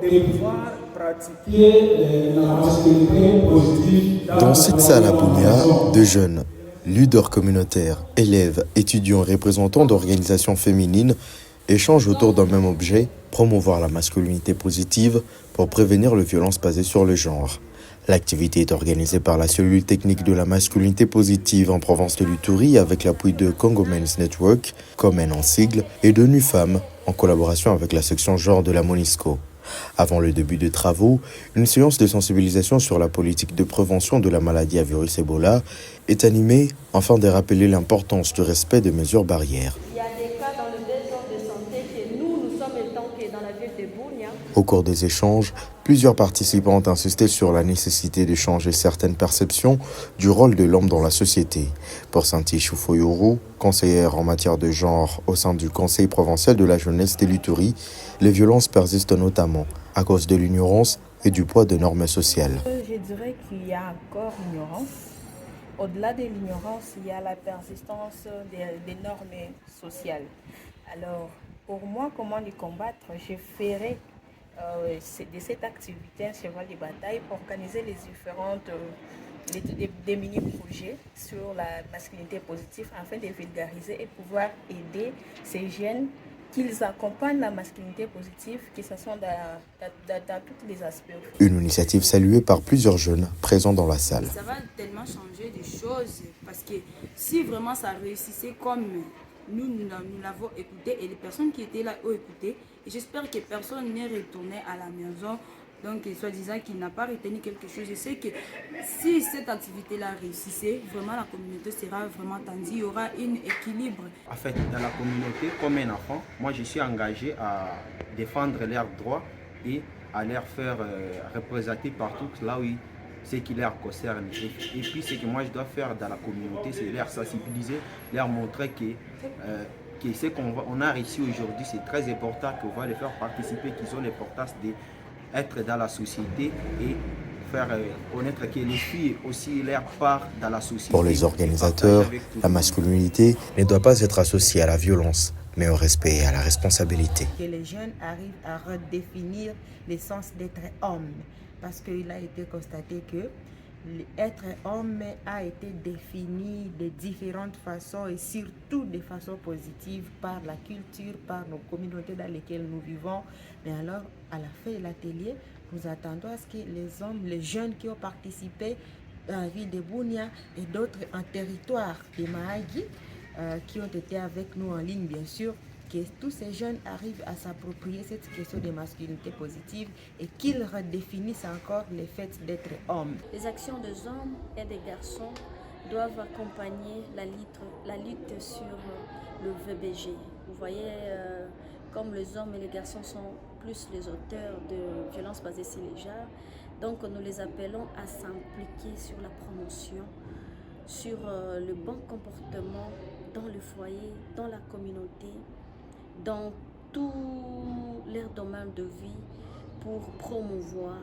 et pouvoir pratiquer la masculinité positive. Dans cette salle à Bunia, deux jeunes, leaders communautaires, élèves, étudiants et représentants d'organisations féminines échangent autour d'un même objet, promouvoir la masculinité positive pour prévenir les violences basées sur le genre. L'activité est organisée par la cellule technique de la masculinité positive en province de l'Uturi avec l'appui de Congo Men's Network, Comen en sigle, et de NUFAM en collaboration avec la section genre de la MONUSCO. Avant le début des travaux, une séance de sensibilisation sur la politique de prévention de la maladie à virus Ebola est animée afin de rappeler l'importance du respect des mesures barrières. Il y a des cas dans le désordre de santé que nous sommes étant que dans la ville de Bunia. Au cours des échanges, plusieurs participants ont insisté sur la nécessité de changer certaines perceptions du rôle de l'homme dans la société. Pour Santi Choufoyourou, conseillère en matière de genre au sein du Conseil provincial de la jeunesse de l'Uturi, les violences persistent notamment à cause de l'ignorance et du poids de normes sociales. Je dirais qu'il y a encore ignorance. Au-delà de l'ignorance, il y a la persistance des normes sociales. Alors, pour moi, comment les combattre? Je ferai de cette activité un cheval de bataille pour organiser les différentes des mini-projets sur la masculinité positive afin de vulgariser et pouvoir aider ces jeunes qu'ils accompagnent la masculinité positive, que ce soit dans tous les aspects. Une initiative saluée par plusieurs jeunes présents dans la salle. Ça va tellement changer des choses parce que si vraiment ça réussissait comme nous l'avons écouté et les personnes qui étaient là ont écouté, et j'espère que personne n'est retourné à la maison, donc soi-disant qu'il n'a pas retenu quelque chose. Je sais que si cette activité-là réussissait, vraiment la communauté sera vraiment tendue, il y aura un équilibre. En fait, dans la communauté, comme un enfant, moi je suis engagé à défendre leurs droits et à leur faire représenter partout là où ce qui leur concerne. Et puis ce que moi je dois faire dans la communauté, c'est leur sensibiliser, leur montrer que ce qu'on a réussi aujourd'hui, c'est très important, qu'on va les faire participer, qu'ils ont l'importance d'être dans la société et faire connaître que les filles aussi leur part dans la société. Pour les organisateurs, la masculinité ne doit pas être associée à la violence, mais au respect et à la responsabilité. Que les jeunes arrivent à redéfinir l'essence d'être homme, parce qu'il a été constaté que être homme a été défini de différentes façons et surtout de façon positive par la culture, par nos communautés dans lesquelles nous vivons. Mais alors, à la fin de l'atelier, nous attendons à ce que les hommes, les jeunes qui ont participé dans la ville de Bunia et d'autres en territoire de Mahagi, qui ont été avec nous en ligne bien sûr, que tous ces jeunes arrivent à s'approprier cette question de masculinité positive et qu'ils redéfinissent encore le fait d'être homme. Les actions des hommes et des garçons doivent accompagner la lutte sur le VBG. Vous voyez, comme les hommes et les garçons sont plus les auteurs de violences basées sur les genres, donc nous les appelons à s'impliquer sur la promotion, sur le bon comportement dans le foyer, dans la communauté, dans tous leurs domaines de vie pour promouvoir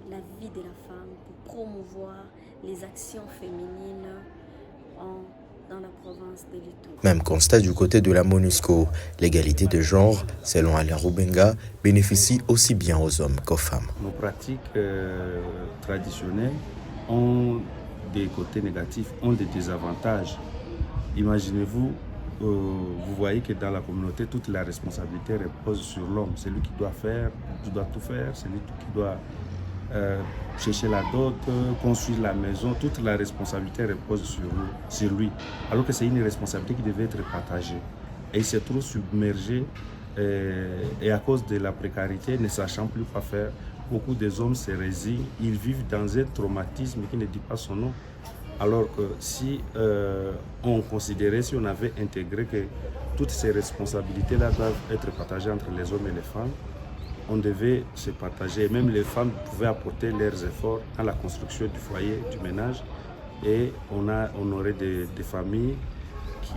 la vie de la femme, pour promouvoir les actions féminines dans la province de l'Uturi. Même constat du côté de la MONUSCO. L'égalité de genre, selon Alain Rubenga, bénéficie aussi bien aux hommes qu'aux femmes. Nos pratiques traditionnelles ont des côtés négatifs, ont des désavantages. Imaginez-vous, vous voyez que dans la communauté, toute la responsabilité repose sur l'homme. C'est lui qui doit faire, qui doit tout faire, c'est lui qui doit chercher la dot, construire la maison. Toute la responsabilité repose sur lui. Alors que c'est une responsabilité qui devait être partagée. Et il s'est trop submergé et à cause de la précarité, ne sachant plus quoi faire, beaucoup des hommes se résignent. Ils vivent dans un traumatisme qui ne dit pas son nom. Alors que si on considérait, si on avait intégré que toutes ces responsabilités-là doivent être partagées entre les hommes et les femmes, on devait se partager. Même les femmes pouvaient apporter leurs efforts dans la construction du foyer, du ménage. Et on aurait des familles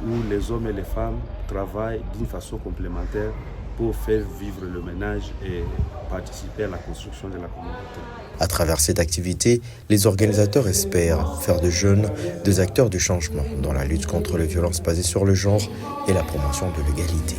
où les hommes et les femmes travaillent d'une façon complémentaire pour faire vivre le ménage et participer à la construction de la communauté. À travers cette activité, les organisateurs espèrent faire de jeunes des acteurs du changement dans la lutte contre les violences basées sur le genre et la promotion de l'égalité.